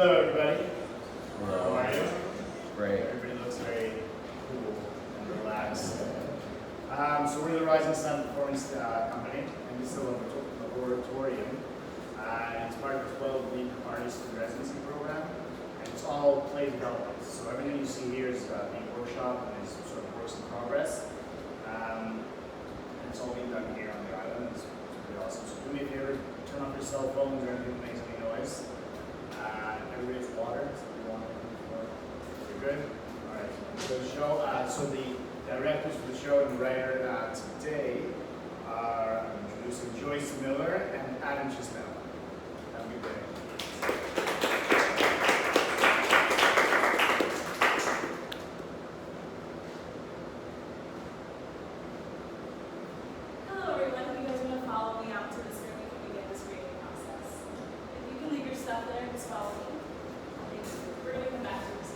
Hello, everybody. Hello. How are you? Great. Everybody looks very cool and relaxed. So we're the Rising Sun Performance Company, and this is a laboratorium. It's part of the 12-week artist in residency program, and it's all play development. So everything you see here is being workshop and is sort of works in progress. And it's all being done here on the island. It's pretty awesome. So do me a favor, turn off your cell phones or anything that makes any noise. Everybody has water, so if you want to you're good? Alright, so the show, so the directors for the show and the writer today are introducing Joyce Miller and Adam Chisnall. Have a good day. Hello everyone, if you guys want to follow me out to this room, we can begin this grading process. If you can leave your stuff there, just follow me. Thanks. We're going to come back to this.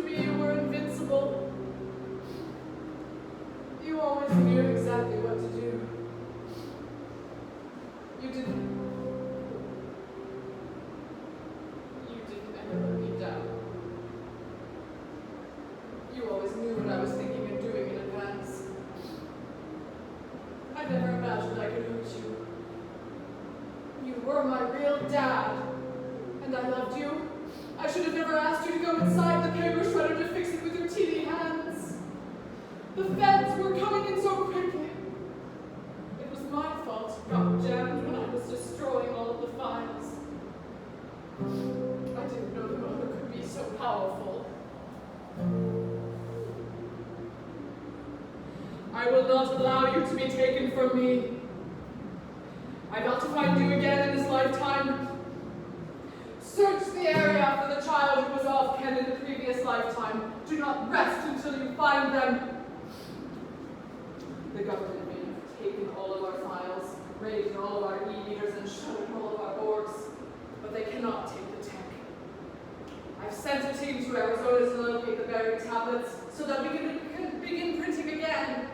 me you were invincible. You always knew exactly what to do. You didn't ever let me down. You always knew what I was thinking and doing in advance. I never imagined I could lose you. You were my real dad, and I loved you. I should have never asked you to go inside the paper shredder to fix it with your teeny hands. The feds were coming in so quickly. It was my fault it got jammed when I was destroying all of the files. I didn't know the mother could be so powerful. I will not allow you to be taken from me. I got to find you again in this lifetime. Search the area for the child who was off Ken in the previous lifetime. Do not rest until you find them. The government may have taken all of our files, raided all of our e-meters, and shut all of our boards, but they cannot take the tech. I've sent a team to Arizona to locate the buried tablets so that we can begin printing again.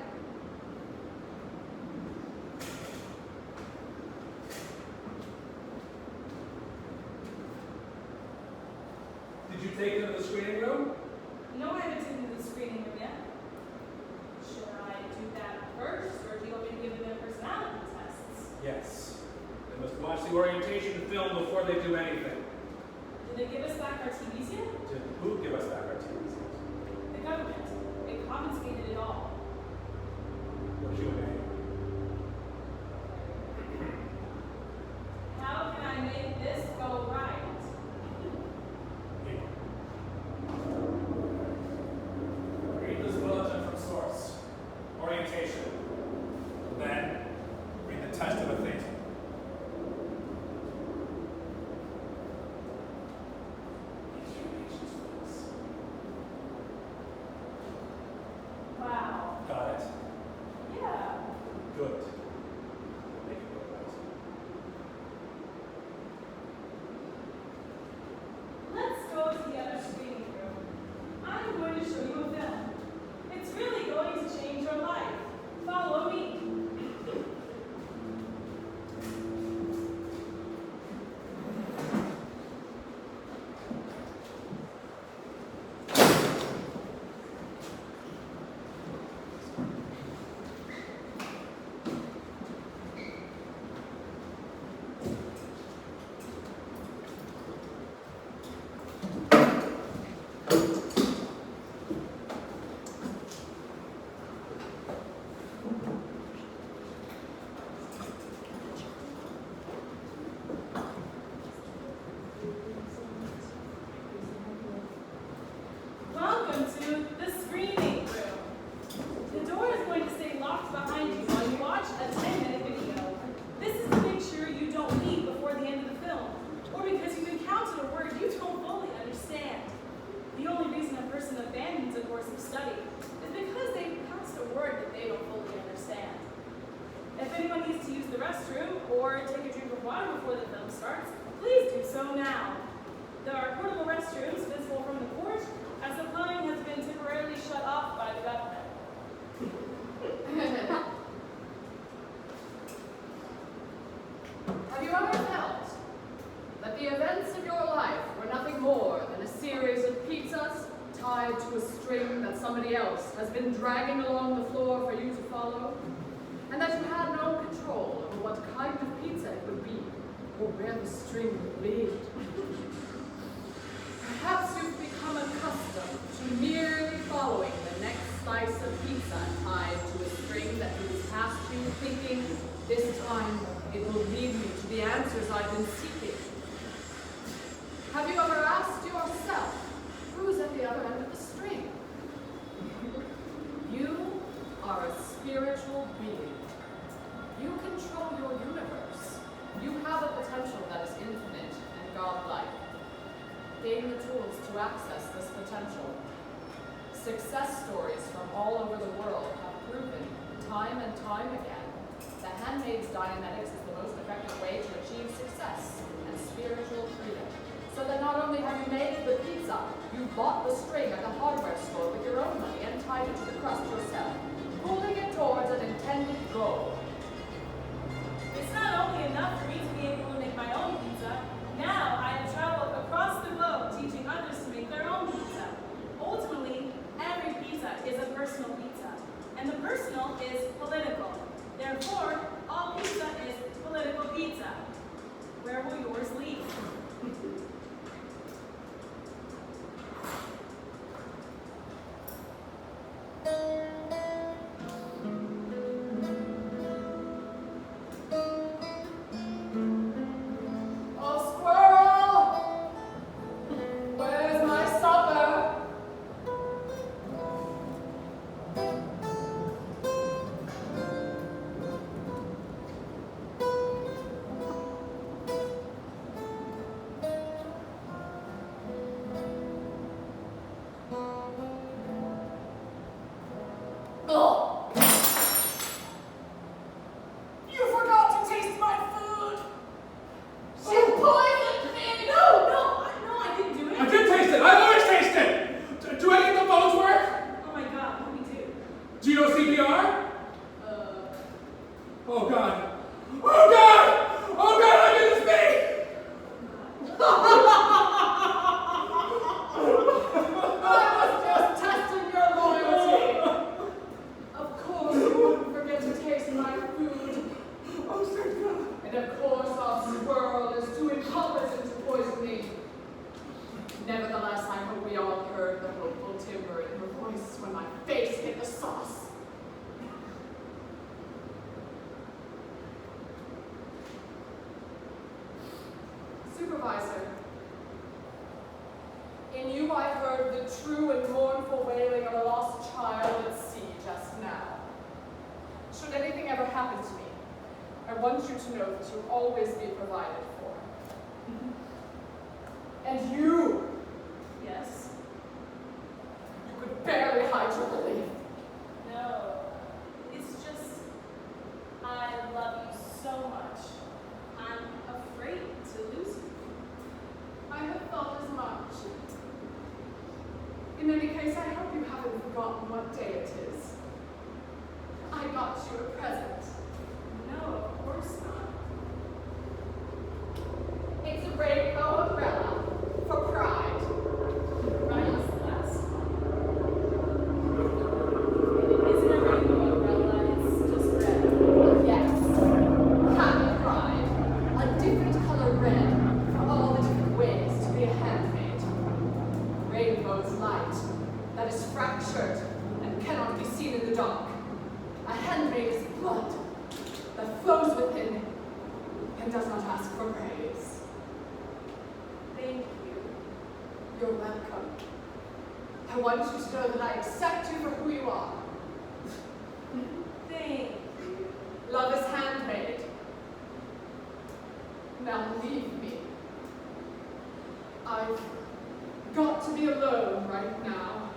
Did you take them to the screening room? No, I haven't taken the screening room yet. Should I do that first, or do you want me to give them personality tests? Yes. They must watch the orientation film before they do anything. Did they give us back our TVs yet? Did who give us back our TVs? The government. They confiscated it all. What's your name? How can I make this go right? Read this bulletin from source. Orientation. Then, read the test of a thing. Wow. Got it? Yeah. Good. Make it go right. Let's go to the other screening room. I'm going to show you a film. It's really going to change your life. Follow me. Welcome to the screening room. The door is going to stay locked behind you while you watch a 10-minute video. This is to make sure you don't leave before the end of the film, or because you've encountered a word you don't fully understand. The only reason a person abandons a course of study is because they encountered a word that they don't fully understand. If anyone needs to use the restroom or take a drink of water before the film starts, please do so now. There are portable restrooms visible from the porch, as the plumbing has been temporarily shut off by the government. Have you ever felt that the events of your life were nothing more than a series of pizzas tied to a string that somebody else has been dragging along the floor for you to follow? And that you had no control over what kind of pizza it would be, or where the string would lead? Perhaps you've become accustomed to merely following the next slice of pizza tied to a string that moves past you, thinking, this time it will lead me to the answers I've been seeking. Have you ever asked yourself, who's at the other end of the string? You are a spiritual being. You control your universe. You have a potential that is infinite and godlike. Gain the tools to access this potential. Success stories from all over the world have proven, time and time again, that Handmaid's Dianetics is the most effective way to achieve success and spiritual freedom. So that not only have you made the pizza, you bought the string at the hardware store with your own money and tied it to the crust yourself, pulling it towards an intended goal. It's not only enough for me to be able to make my own pizza. Now I have traveled across the globe teaching others to make their own pizza. Ultimately, every pizza is a personal pizza, and the personal is political. Therefore, all pizza is political pizza. Where will yours lead? Oh, squirrel! Where's my supper? Oh! You forgot to taste my food! She poisoned me! No, I didn't do it. I did taste it! I've always tasted! Do any of the bones work? Oh my God, what do we do? Do you know CPR? Oh God! Oh God! Oh God, I did this thing! I was just testing your loyalty! Of course you wouldn't forget to taste my food. Oh, thank God. And of course our squirrel is too incompetent to poison me. Nevertheless, I hope we all heard the hopeful timbre in her voice when my face hit the sauce. Supervisor, in you I heard the true and mournful wailing of a lost child at sea just now. Should anything ever happen to me, I want you to know that you'll always be provided for. And you Yes. could barely hide your relief. No. It's just, I love you so much. I'm afraid to lose you. I had thought as much. In any case, I hope you haven't forgotten what day it is. I got you a present. No, of course not. It's a rainbow umbrella for pride. Right, Celeste? It isn't a rainbow umbrella, it's just red. Yes. Happy pride. A different color red for all the different ways to be a handmaid. Rainbow's light that is fractured and cannot be seen in the dark. A handmaid's blood that flows within and does not ask for praise. Thank you. You're welcome. I want you to know that I accept you for who you are. Thank you. Love is handmade. Now leave me. I've got to be alone right now.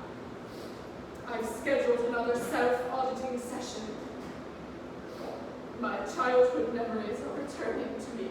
I've scheduled another self-auditing session. My childhood memories are returning to me.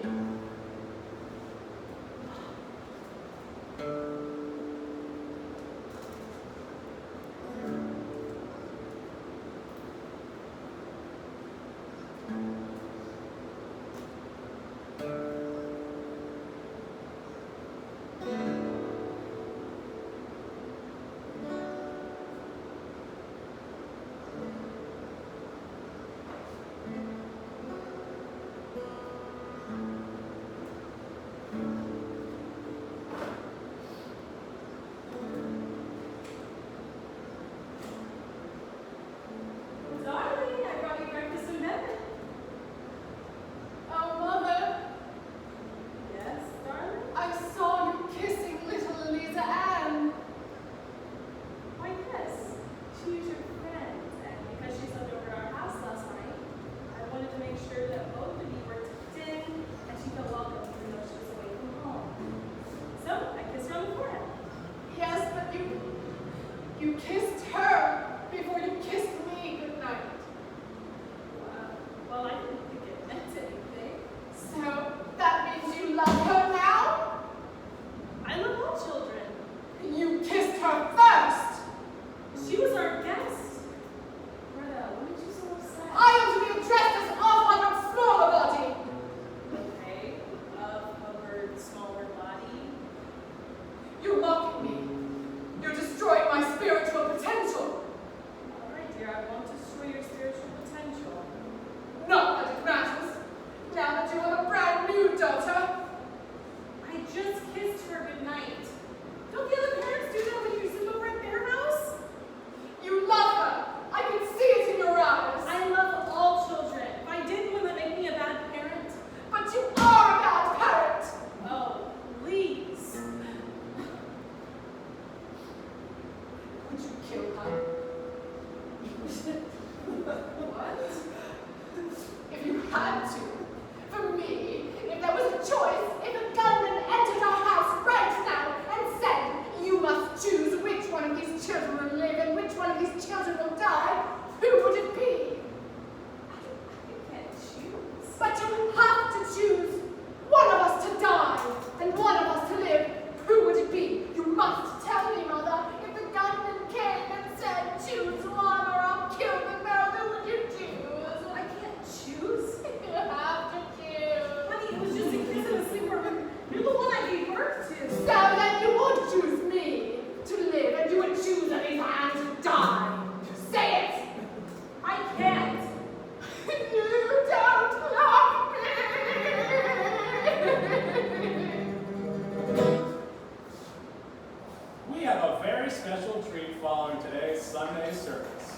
have a very special treat following today's Sunday service.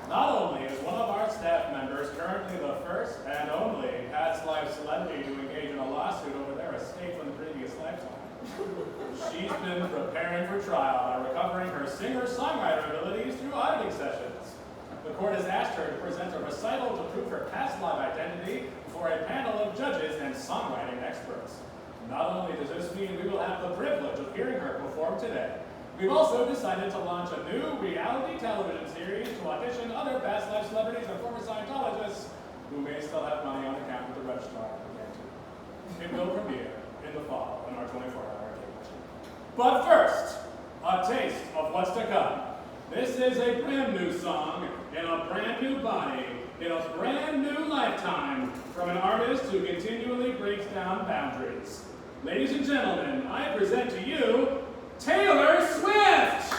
Not only is one of our staff members currently the first and only past life celebrity to engage in a lawsuit over their estate from the previous lifetime, she's been preparing for trial by recovering her singer-songwriter abilities through auditing sessions. The court has asked her to present a recital to prove her past life identity before a panel of judges and songwriting experts. Not only does this mean we will have the privilege of hearing her perform today, we've also decided to launch a new reality television series to audition other past life celebrities and former Scientologists who may still have money on account with the registrar. It will premiere in the fall on our 24-hour cable. But first, a taste of what's to come. This is a brand new song in a brand new body in a brand new lifetime from an artist who continually breaks down boundaries. Ladies and gentlemen, I present to you Taylor Swift!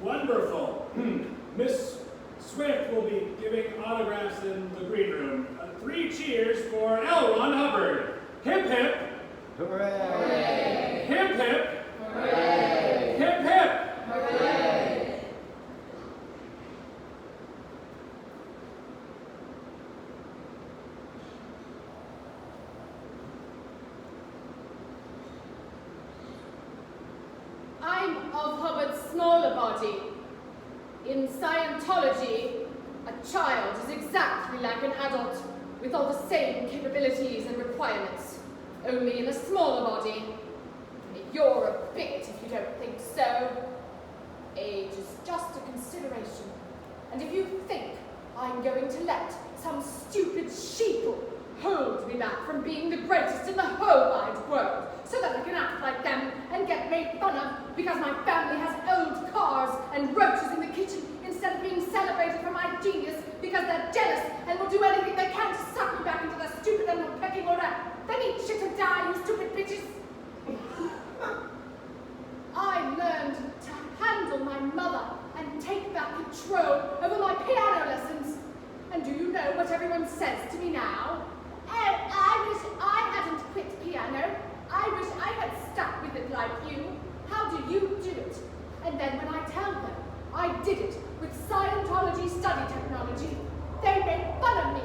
Wonderful. Miss Swift will be giving autographs in the green room. 3 cheers for L1 Hubbard. Hip hip. Hooray! Hip hip. Hooray! Hip hip. Hooray! I'm of Hubbard's smaller body. In Scientology, a child is exactly like an adult, with all the same capabilities and requirements, only in a smaller body. You're a bigot if you don't think so. Age is just a consideration. And if you think I'm going to let some stupid sheeple hold me back from being the greatest in the whole wide world, so that I can act like them and get made fun of because my family has old cars and roaches in the kitchen instead of being celebrated for my genius because they're jealous and will do anything they can to suck me back into their stupid animal pecking order, then eat shit and die, you stupid bitches. I learned to handle my mother and take back control over my piano lessons. And do you know what everyone says to me now? Oh, I wish I hadn't quit piano. I wish I had stuck with it like you. How do you do it? And then when I tell them I did it with Scientology study technology, they make fun of me.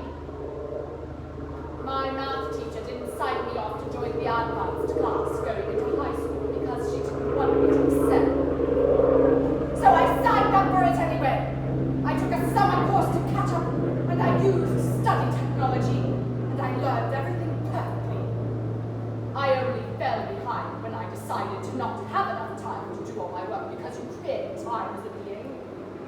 My math teacher didn't sign me off to join the advanced class going into high school because she didn't want me to excel. So I signed up for it anyway. I took a summer course to catch up, and I used study technology, and I learned everything perfectly. I only fell behind when I decided to not have enough time to do all my work because you create time as a being.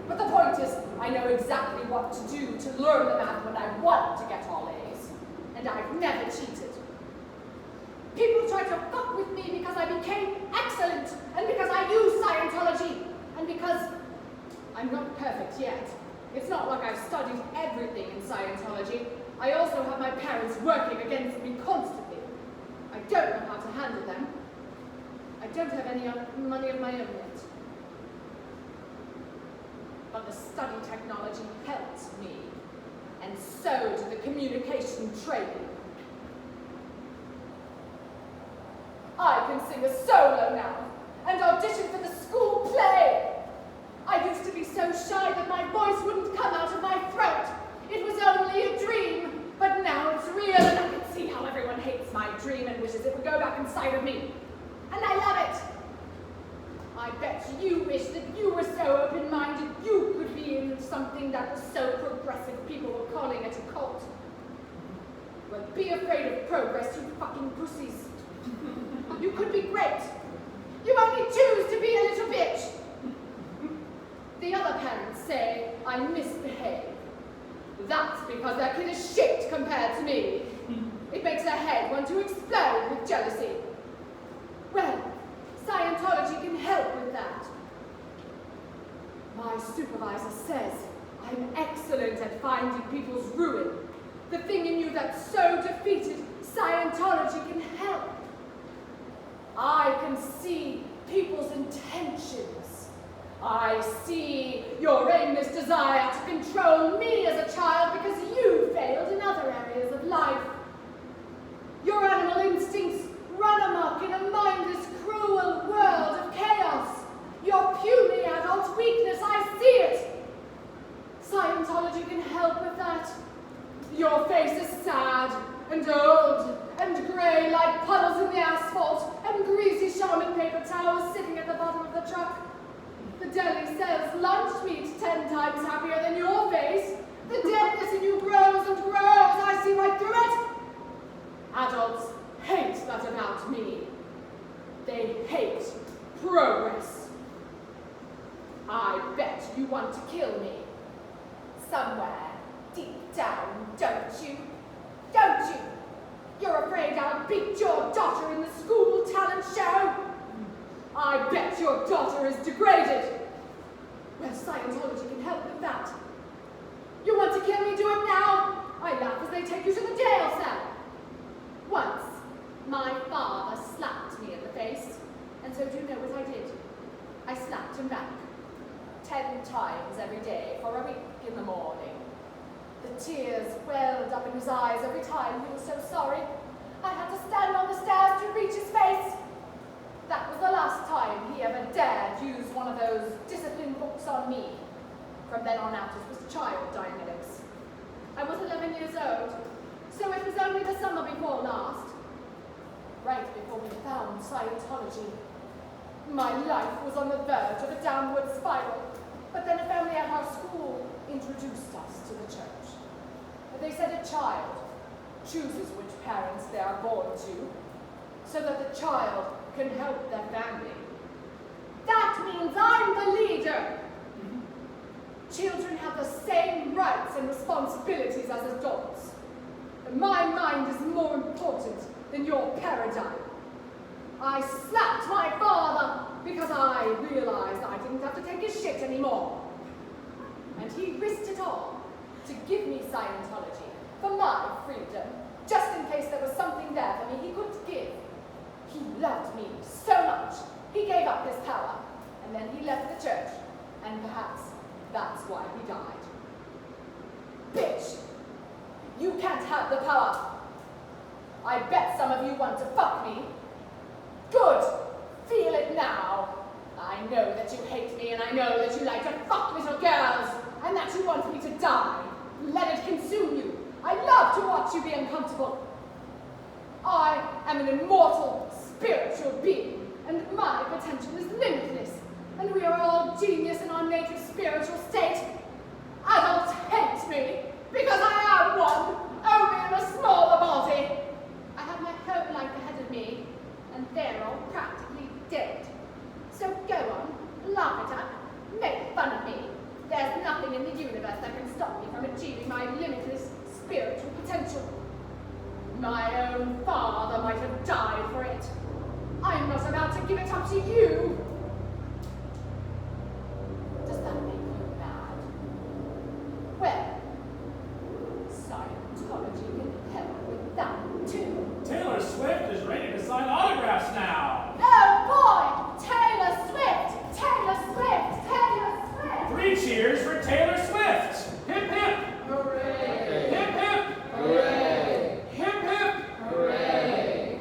But the point is, I know exactly what to do to learn the math when I want to get all A's. And I've never cheated. People try to fuck with me because I became excellent, and because I use Scientology, and because I'm not perfect yet. It's not like I've studied everything in Scientology. I also have my parents working against me constantly. I don't know how to handle them. I don't have any money of my own yet. But the study technology helped me, and so did the communication training. I can sing a solo now, and audition for the school play. I used to be so shy that my voice wouldn't come out of my throat. It was only a dream, but now it's real, and I can see how everyone hates my dream and wishes it would go back inside of me. And I love it. I bet you wish that you were so open-minded you could be in something that was so progressive people were calling it a cult. Well, be afraid of progress, you fucking pussies. You could be great. You only choose to be a little bitch. The other parents say I misbehave. That's because their kid is shit compared to me. It makes their head want to explode with jealousy. Well, Scientology can help with that. My supervisor says I'm excellent at finding people's ruin. The thing in you that's so defeated, Scientology can help. I can see people's intentions. I see your aimless desire to control me as a child because you failed in other areas of life. Your animal instincts run amok in a mindless, cruel world of chaos. Your puny adult weakness, I see it. Scientology can help with that. Your face is sad and old and grey like puddles in the asphalt and greasy shaman paper towels sitting at the bottom of the truck. The deli sells lunch meat 10 times happier than your face. The deadness in you grows and grows. I see right through it. Adults hate that about me. They hate progress. I bet you want to kill me. Somewhere deep down, don't you? Don't you? You're afraid I'll beat your daughter in the school talent show? I bet your daughter is degraded. Well, Scientology can help with that. You want to kill me? Do it now. I laugh as they take you to the jail cell. Once, my father slapped me in the face, and so do you know what I did? I slapped him back. 10 times every day for a week in the morning. The tears welled up in his eyes every time he was so sorry. I had to stand on the stairs to reach his face. That was the last time he ever dared use one of those discipline books on me. From then on out, it was child Dianetics. I was 11 years old, so it was only the summer before last, right before we found Scientology. My life was on the verge of a downward spiral, but then a family at our school introduced us to the church. They said a child chooses which parents they are born to, so that the child can help their family. That means I'm the leader. Children have the same rights and responsibilities as adults. My mind is more important than your paradigm. I slapped my father because I realized I didn't have to take his shit anymore. And he risked it all to give me Scientology for my freedom, just in case there was something there for me he couldn't give. He loved me so much, he gave up his power, and then he left the church, and perhaps that's why he died. Bitch, you can't have the power. I bet some of you want to fuck me. Good, feel it now. I know that you hate me, and I know that you like to fuck little girls, and that you want me to die. Let it consume you. I love to watch you be uncomfortable. I am an immortal, spiritual being, and my potential is limitless, and we are all genius in our native spiritual state. Adults hate me, because I am one, only in a smaller body. I have my whole life ahead of me, and they're all practically dead. So go on, laugh it up, make fun of me. There's nothing in the universe that can stop me from achieving my limitless spiritual potential. My own father might have died for it. I'm not about to give it up to you. Does that make you mad? Well, Scientology can help with that too. Taylor Swift is ready to sign autographs now. Oh boy! Taylor Swift! Taylor Swift! Taylor Swift! 3 cheers for Taylor Swift. Hip hip. Hooray! Hip hip. Hooray! Hip hip. Hooray!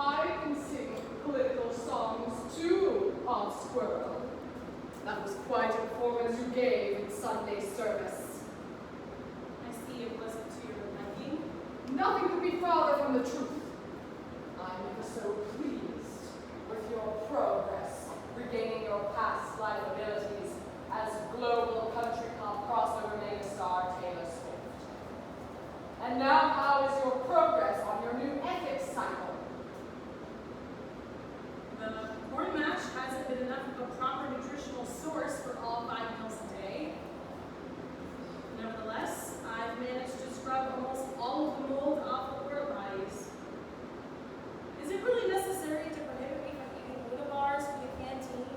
I can sing political songs too, off, squirrel. That was quite a performance you gave in Sunday service. I see it wasn't to your liking. Nothing could be farther from the truth. I'm ever so pleased with your progress, regaining your past life abilities as global country pop crossover megastar Taylor Swift. And now, how is your progress on your new ethics cycle? The corn mash hasn't been enough of a proper nutritional source for all 5 meals a day. Nevertheless, I've managed to scrub almost all of the mold off of porta potties. Is it really necessary to prohibit me from eating Buddha bars from the canteen?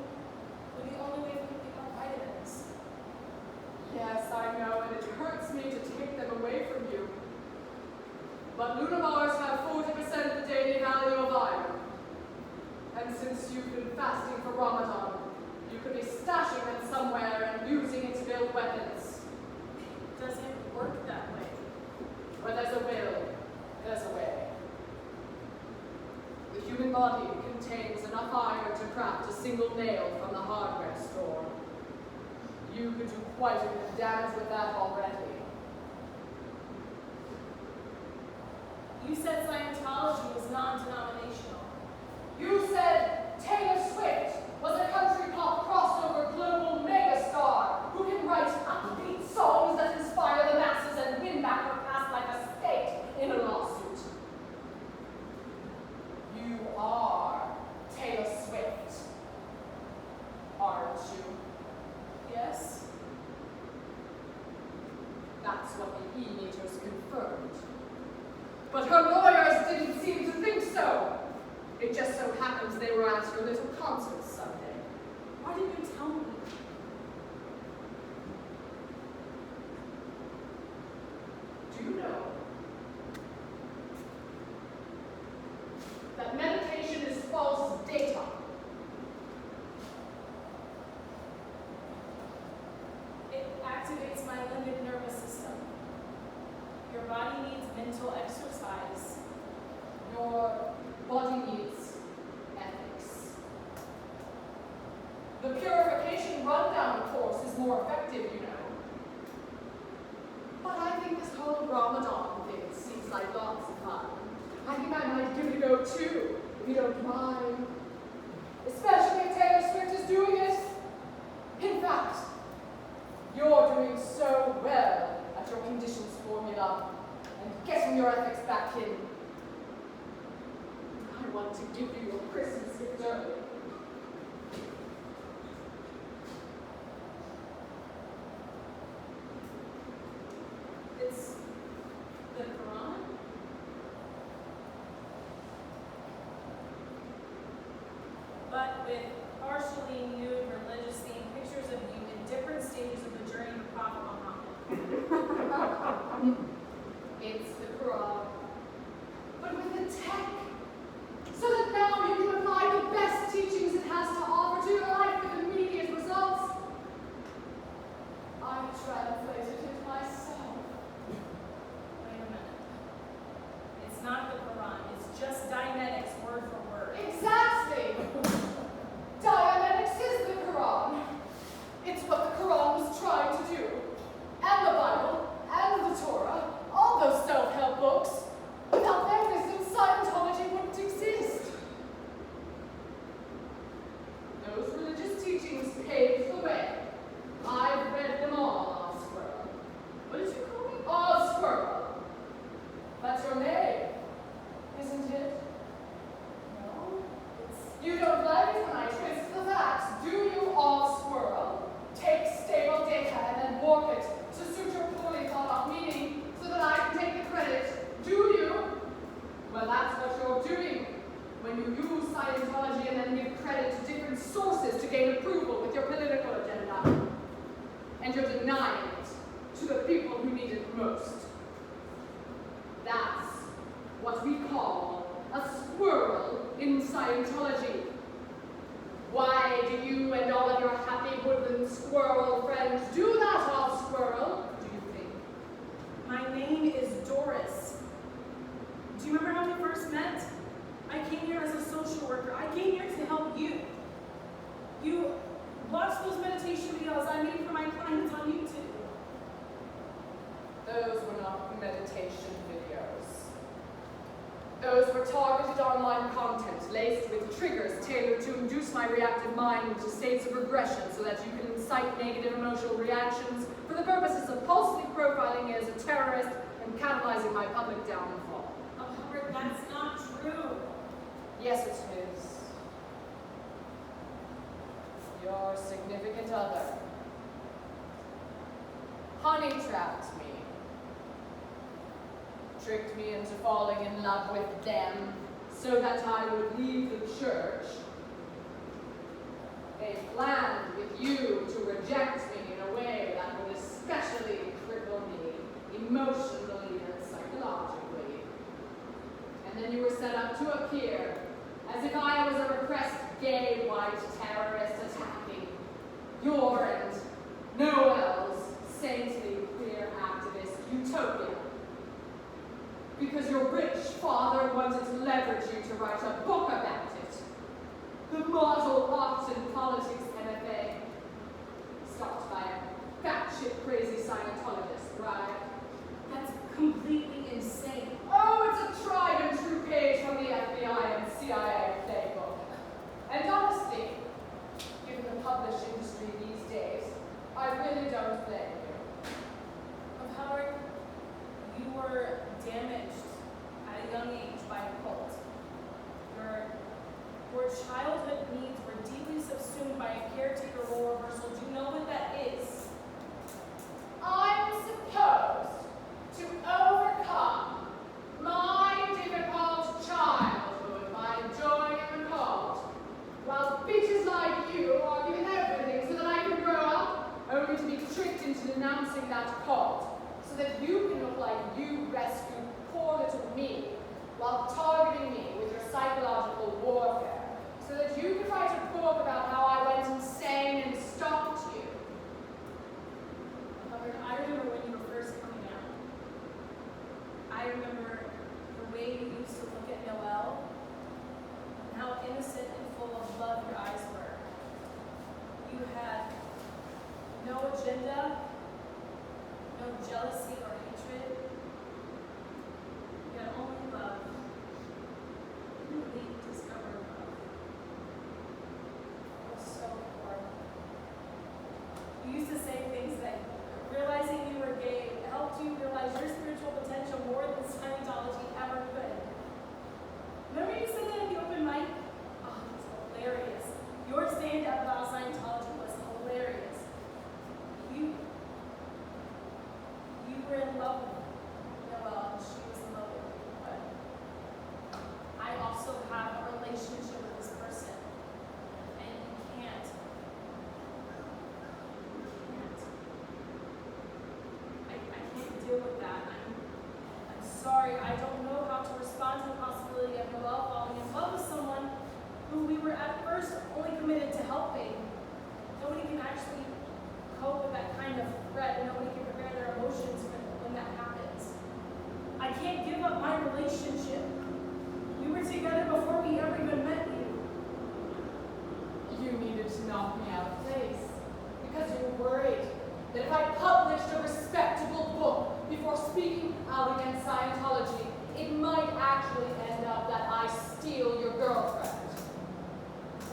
When the only way we can pick up vitamins. Yes, I know, and it hurts me to take them away from you. But Luna bars have 40% the daily value of iron. And since you've been fasting for Ramadan, you could be stashing them somewhere and using it to build weapons. Does it work that way? Where there's a will, there's a way. The human body contains enough iron to craft a single nail from the hardware store. You could do quite a bit of damage with that already. You said Scientology was non-denominational. You said Taylor Swift was a country pop crossover global megastar who can write upbeat songs that inspire the masses and win back her past life estate in a lawsuit. You are Taylor Swift, aren't you? Yes? That's what the E-meters confirmed. But her lawyers didn't seem to think so. It just so happens they were at her little concert Sunday. Why didn't you tell me? Do you know that meditation is false data? It activates my limbic nervous system. Your body needs mental exercise. Your body needs ethics. The purification rundown course is more effective, you know. But I think this whole Ramadan thing seems like lots of fun. I think I might give it a go too, if you don't mind. Especially if Taylor Swift is doing it. In fact, you're doing so well at your conditions formula and getting your ethics back in. I want to give you your Christmas gift early. It's the Quran. But with partially nude religious themed pictures of you in different stages of the journey to Prophet Muhammad. It's the Quran, but with the tech, so that now you can apply the best teachings it has to offer to your life with immediate results. I translated it myself. Wait a minute. It's not the Quran. It's just Dianetics word for word. Exactly. Dianetics is the Quran. It's what the Quran was trying to do. And the Bible, and the Torah, all those self-help books. Without their wisdom, Scientology wouldn't exist. Those religious teachings paved the way. I've read them all, Squirrel. What did you call me? All Squirrel. That's your name, isn't it? No. It's You don't like it when I twist the facts, do you, all Squirrel? Take stable data and then warp it to suit your poorly thought out meaning so that I can take the credit. Do you? Well, that's what you're doing when you use Scientology and then give credit to different sources to gain approval with your political agenda. And you're denying it to the people who need it most. That's what we call a squirrel in Scientology. Why do you and all of your happy woodland squirrel friends do that, off Squirrel, do you think? My name is Doris. Do you remember how we first met? I came here as a social worker. I came here to help you. You online content laced with triggers tailored to induce my reactive mind into states of regression so that you can incite negative emotional reactions for the purposes of falsely profiling me as a terrorist and catalyzing my public downfall. Oh, Howard, that's not true. Yes, it is. Your significant other honey-trapped me. Tricked me into falling in love with them so that I would leave the church. They planned with you to reject me in a way that would especially cripple me emotionally and psychologically. And then you were set up to appear as if I was a repressed gay white terrorist attacking your and Noel's saintly queer activist utopia. Because your rich father wanted to leverage you to write a book about it. The model arts and politics MFA. Stopped by a batshit crazy Scientologist, right? That's completely insane. Oh, it's a tried and true page from the FBI and CIA playbook. And honestly, given the published industry these days, I really don't blame you. Of Howard, you were damaged at a young age by a cult. Your childhood needs were deeply subsumed by a caretaker role reversal. Do you know what that is? I'm supposed to overcome my difficult childhood by joining the cult, while bitches like you are given everything so that I can grow up, only to be tricked into denouncing that cult, so that you can look like you rescued poor little me, while targeting me with your psychological warfare, so that you can write a book about how I went insane and stalked you. Howard, I remember when you were first coming out. I remember the way you used to look at Noelle, and how innocent and full of love your eyes were. You had no agenda, no jealousy or hatred. You had only love. You really discovered love. It was so horrible. You used to say things like, realizing you were gay helped you realize your spiritual potential more than Scientology ever could. Remember you said that at the open mic? Oh, it was hilarious. Your stand-up about Scientology was hilarious. You were in love with Noelle, and she was in love with you. But I also have a relationship with this person, and you can't. I can't deal with that. I'm sorry. I don't know how to respond to the possibility of Noelle falling in love with someone who we were at first only committed to helping. Nobody can actually cope with that kind of threat, and nobody can prepare their emotions when that happens. I can't give up my relationship. We were together before we ever even met you. You needed to knock me out of place because you were worried that if I published a respectable book before speaking out against Scientology, it might actually end up that I steal your girlfriend.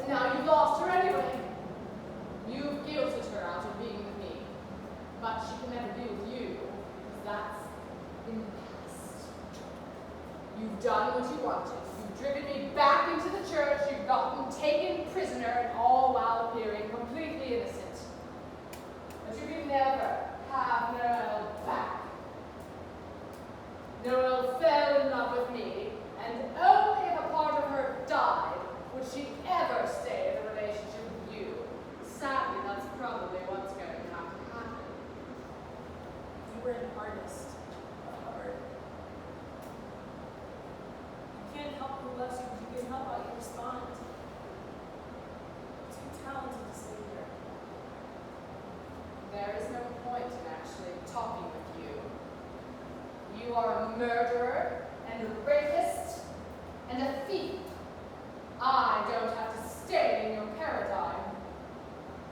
And now you've lost her anyway. You've guilted her out of being with me, but she can never be with you because that's in the past. You've done what you wanted. You've driven me back into the church. You've gotten taken prisoner, and all while appearing completely innocent. But you can never have Noelle back. Noelle fell in love with me, and only if a part of her died would she ever stay in a relationship with you. Sadly, that's probably what's going to have to happen. You were an artist, Howard. You can't help who loves you, but you can help how you respond. You're too talented to stay here. There is no point in actually talking with you. You are a murderer and a rapist and a thief. I don't have to stay in your paradigm.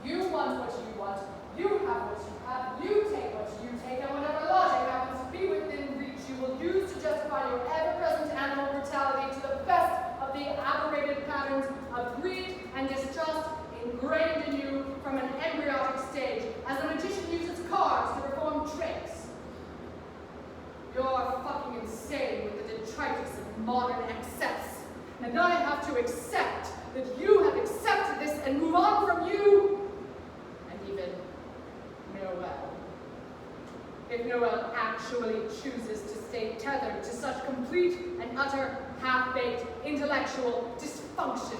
You want what you want, you have what you have, you take what you take, and whatever logic happens mistrust ingrained in you from an embryonic stage, as a magician uses cards to perform tricks. You're fucking insane with the detritus of modern excess, and I have to accept that you have accepted this and move on from you, and even Noel. If Noel actually chooses to stay tethered to such complete and utter half-baked intellectual dysfunction.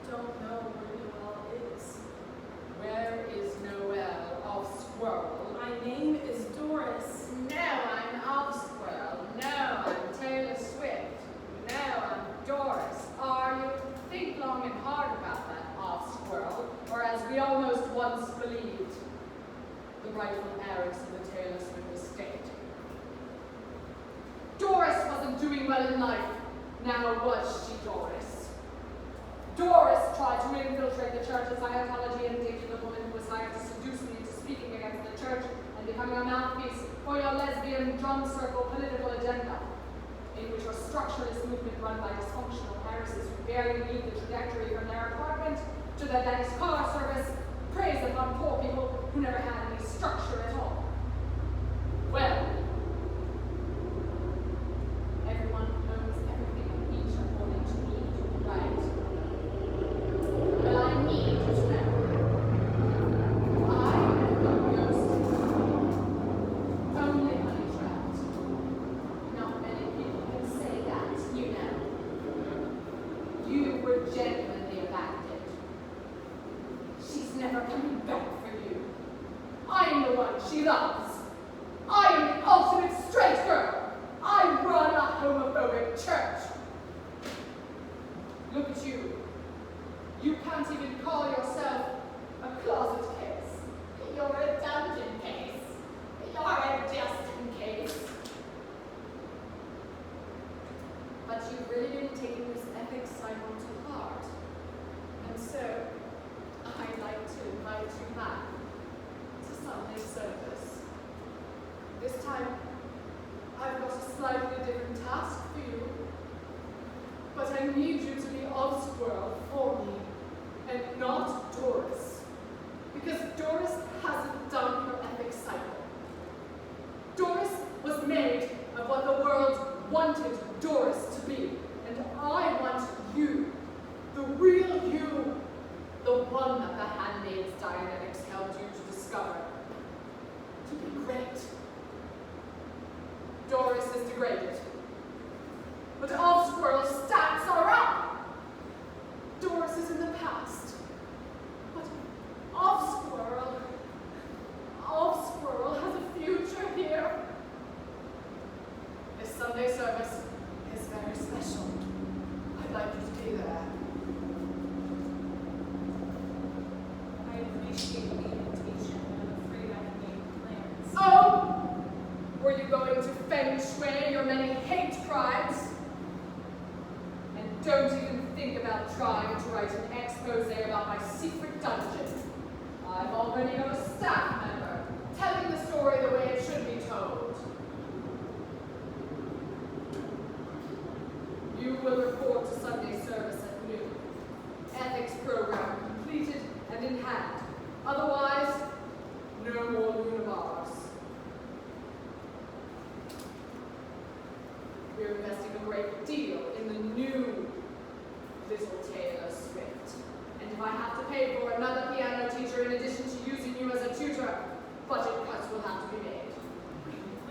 Don't know where Noel is. Where is Noel of Squirrel? My name is Doris. No, I'm of Squirrel. No, I'm Taylor Swift. No, I'm Doris. Are you? Think long and hard about that, of Squirrel, or as we almost once believed, the rightful heiress of the Taylor Swift estate. Doris wasn't doing well in life. Now was she, Doris? Doris tried to infiltrate the church of Scientology and dated a woman who was hired to seduce me into speaking against the church and becoming a mouthpiece for your lesbian drum circle political agenda, in which your structuralist movement run by dysfunctional heiresses who barely leave the trajectory from their apartment to the next car service preys upon poor people who never had any structure at all. Well, everyone knows everything of each according to need, right? Well, I need to know. I am not ghosted. Only honey trapped. Not many people can say that, you know. You were genuinely abandoned. She's never coming back for you. I'm the one she loves. I am the ultimate straight girl. I run a homophobic church. Look at you. You can't even call yourself a closet case. You're a dungeon case. You're a Justin case. But you've really been taking this ethics cycle to heart. And so, I'd like to invite you back to Sunday service. This time, I've got a slightly different task for you. But I need you to be of Squirrel for me, and not Doris. Because Doris hasn't done her ethics cycle. Doris was made of what the world wanted Doris to be. And I want you, the real you, the one that the Handmaid's Dianetics helped you to discover, to be great. Doris is degraded, but of Squirrel's stats are up. Doris is in the past, but of Squirrel has a future here. This Sunday service is very special. I'd like you to be there. I appreciate the invitation, but I'm afraid I've made plans. Oh! Were you going to feng shui your many hate crimes? And don't even think about trying to write an expose about my secret dungeon. I've already got a staff member telling the story the way it should be told. You will report to Sunday service at noon. Ethics program completed and in hand. Otherwise, no more Lunabars. We're investing a great deal in the new little Taylor Swift. And if I have to pay for another piano teacher in addition to using you as a tutor, budget cuts will have to be made.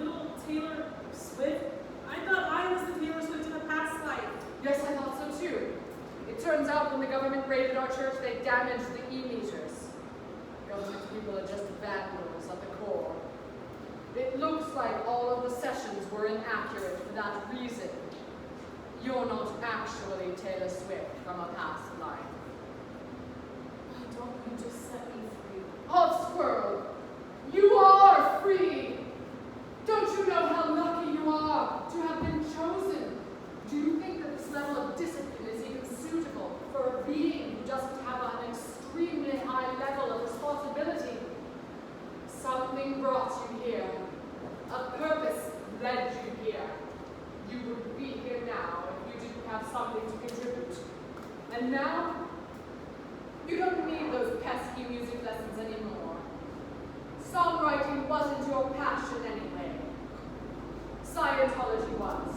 Little Taylor Swift? I thought I was the Taylor Swift in a past life. Yes, I thought so too. It turns out when the government raided our church, they damaged the e-meters. Government people are just vandals at the core. It looks like all of the sessions were inaccurate for that reason. You're not actually Taylor Swift from a past life. Why don't you just set me free? Of Squirrel, you are free! Don't you know how lucky you are to have been chosen? Do you think that this level of discipline is even suitable for a being who doesn't have an extremely high level of responsibility? Something brought you here. A purpose led you here. You would be here now if you didn't have something to contribute. And now, You don't need those pesky music lessons anymore. Songwriting wasn't your passion anyway. Scientology was.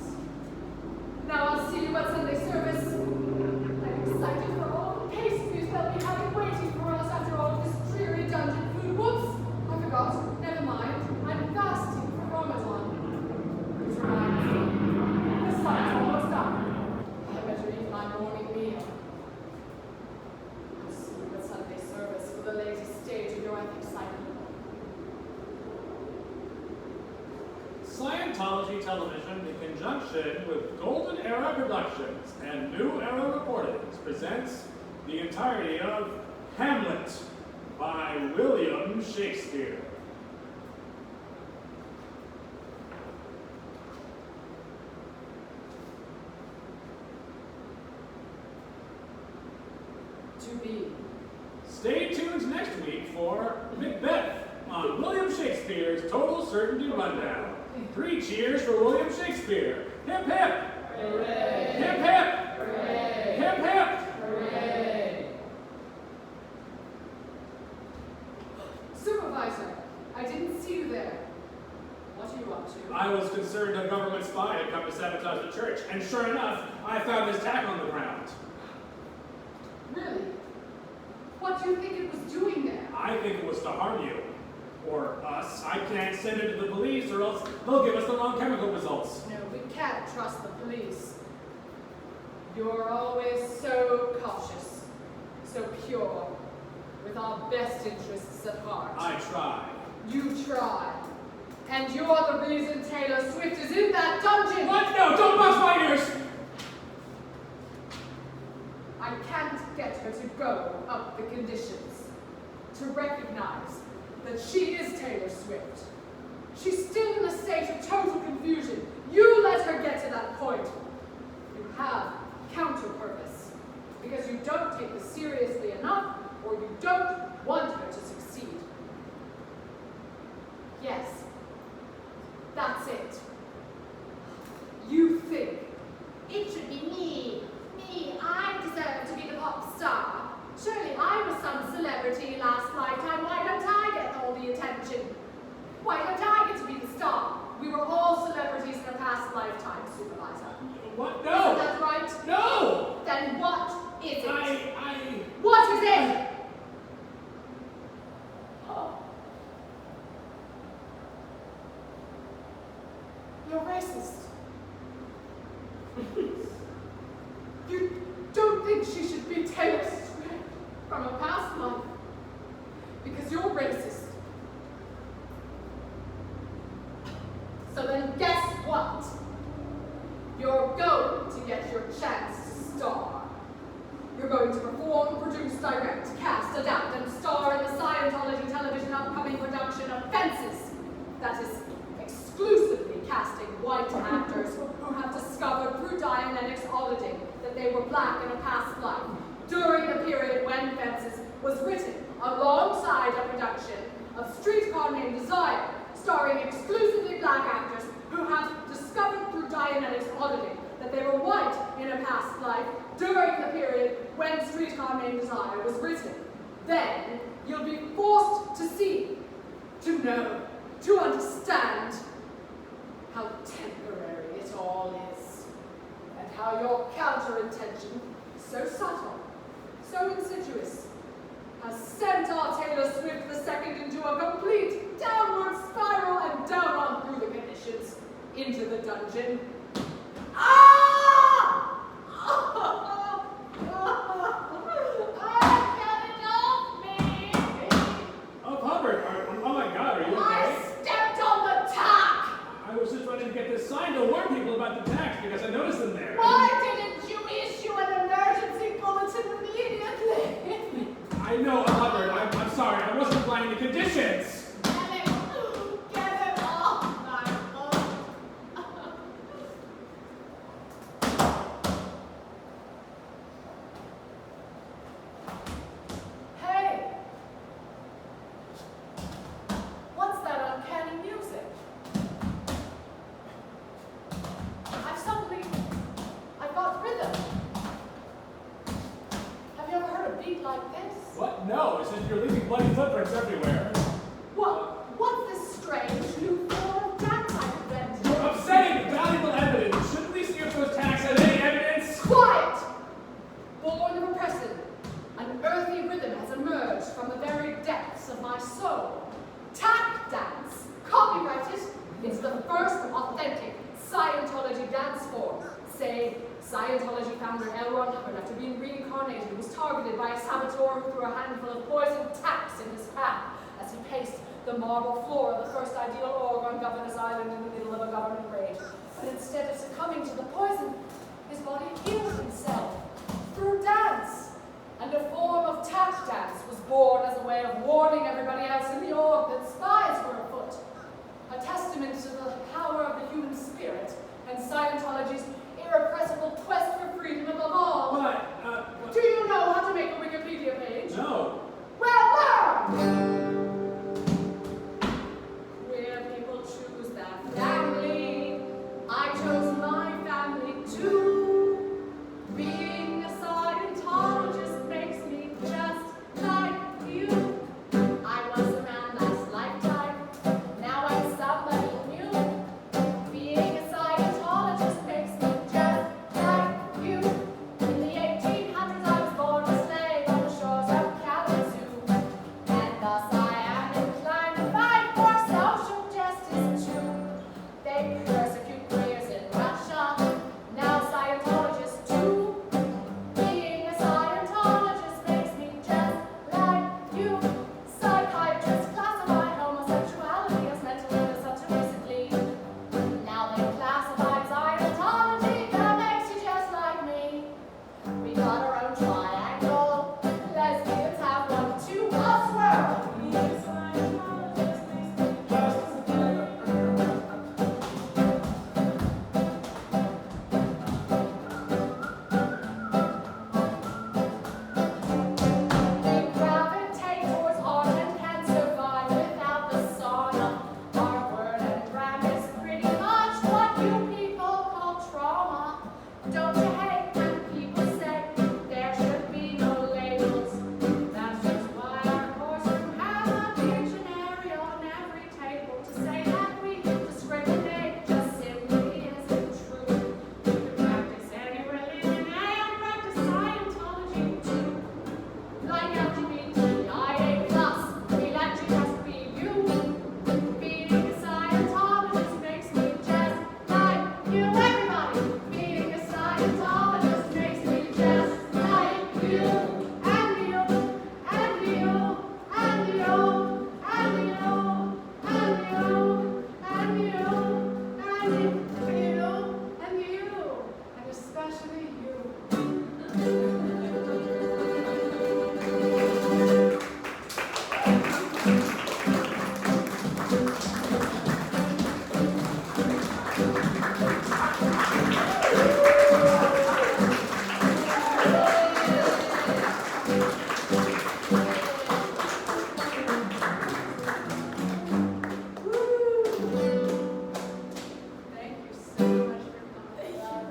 Now I'll see you at Sunday service. I'm excited for all the pastries they'll be having waiting for us after all this dreary dungeon food. Whoops! I forgot. Never mind. I'm fasting for Ramadan. Which reminds me, the sun's almost up. I better eat my morning meal. I'll see you at Sunday service for the latest stage of your epic cycle. Scientology Television, in conjunction with Golden Era Productions and New Era Recordings, presents the entirety of Hamlet by William Shakespeare. To be. Stay tuned next week for Macbeth on William Shakespeare's Total Certainty Rundown. 3 cheers for William Shakespeare. Hip hip! Hooray! Hip hip! Hooray! Hip hip! Hooray! Supervisor, I didn't see you there. What are you up to? I was concerned a government spy had come to sabotage the church, and sure enough, I found this tack on the ground. Really? What do you think it was doing there? I think it was to harm you. Or us. I can't send it to the police, or else they'll give us the wrong chemical results. No, we can't trust the police. You're always so cautious, so pure, with our best interests at heart. I try. You try. And you're the reason Taylor Swift is in that dungeon! What? No, don't bust my ears! I can't get her to go up the conditions, to recognize that she is Taylor Swift. She's still in a state of total confusion. You let her get to that point. You have counter-purpose, because you don't take this seriously enough, or you don't want her to succeed. Yes, that's it. You think, it should be me. Me, I deserve to be the pop star. Surely I was some celebrity last lifetime. Why don't I get all the attention? Why don't I get to be the star? We were all celebrities in a past lifetime, Supervisor. What? No! Isn't that right? No! Then what is it? I... What is it? Oh. You're racist. You don't think she should be Taylor Swift from a past life because you're racist. So then guess what? You're going to get your chance to star. You're going to perform, produce, direct, cast, adapt, and star in the Scientology Television upcoming production of Fences. That is exclusively casting white actors who have discovered through Dianetics auditing that they were black in a past life during the period when Fences was written, alongside a production of Streetcar Named Desire, starring exclusively black actors who have discovered through Dianetics auditing that they were white in a past life during the period when Streetcar Named Desire was written. Then you'll be forced to see, to know, to understand how temporary it all is, and how your counter-intention, so subtle, so insidious, has sent our Taylor Swift II into a complete downward spiral and down on through the conditions, into the dungeon. Ah! Get it off me! Oh, Hubbard, oh my God, are you okay? I stepped on the tack! I was just running to get this sign to warn people about the tax because I noticed them there. Why didn't you issue an emergency bulletin immediately? I know, Hubbard, I'm sorry, I wasn't applying the conditions. Get it off my phone. Hey! What's that uncanny music? I've got rhythm. Have you ever heard of bleed like this? What? No, it's just you're leaving bloody footprints everywhere. What's this strange new form of dance I've invented? You're upsetting valuable evidence. Shouldn't we see if those tacks have any evidence? Quiet! Born of oppression, an earthy rhythm has emerged from the very depths of my soul. Tap dance, copyrighted, it's the first authentic Scientology dance form. Say, Scientology founder L. Ron Hubbard, after being reincarnated, was targeted by a saboteur who threw a handful of poisoned taps in his path as he paced the marble floor of the first ideal org on Governor's Island in the middle of a government raid. But instead of succumbing to the poison, his body healed himself through dance. And a form of tap dance was born as a way of warning everybody else in the org that spies were afoot. A testament to the power of the human spirit and Scientology's irrepressible quest for freedom above all. What? Do you know how to make a Wikipedia page? No. Well, learn! Queer people choose their family. I chose my family too. Being a Scientologist makes me just like you. I was a man last lifetime. Now I'm somebody new. Being a Scientologist makes me just like you. In the 1800s, I was born a slave on the shores of Kalamazoo. And thus I am inclined to fight for social justice too. They persecute queers in Russia. Now Scientologists too. Being a Scientologist makes me just like you. Psychiatrists classify homosexuality as mental illness up to recently. Now they classified Scientology, that makes you just like me. We got our own triangle. Lesbians have one too. Us world. Being a Scientologist makes me just We gravitate towards art and can survive without the sauna. Our word and brand is pretty much what you people call trauma. Don't you hate when people say there should be no labels? That's just why our courtroom has a dictionary on every table to say that we discriminate just simply isn't true. You can practice any religion and practice Scientology too. Like LGBTIA+, we let you just be you. Being a Scientologist makes me just like you. Everybody, being a Scientologist makes me just like you. And you, and you, and you, and you, and you, and you, and you, and especially you. Thank you so much for coming.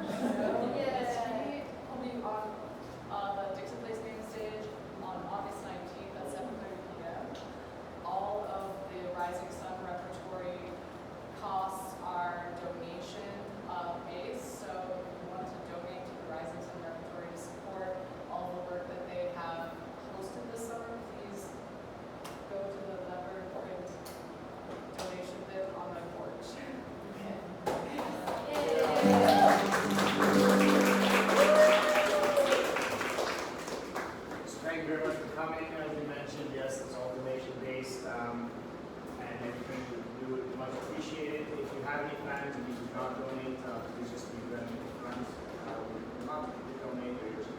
Yes, I'll be on the Dixon Place main stage on August 19th at 7:30 p.m. All of the Rising Sun repertory costs are donation based, so if you want to donate to the Rising Sun repertory to support all the work that they have hosted this summer, please go to the leopard print donation bit on my porch. So thank you very much for coming. As we mentioned, yes, it's all donation-based, and everything we would much appreciate it. If you have any plans and you do not donate, please just leave them in front. We will not donate, or you just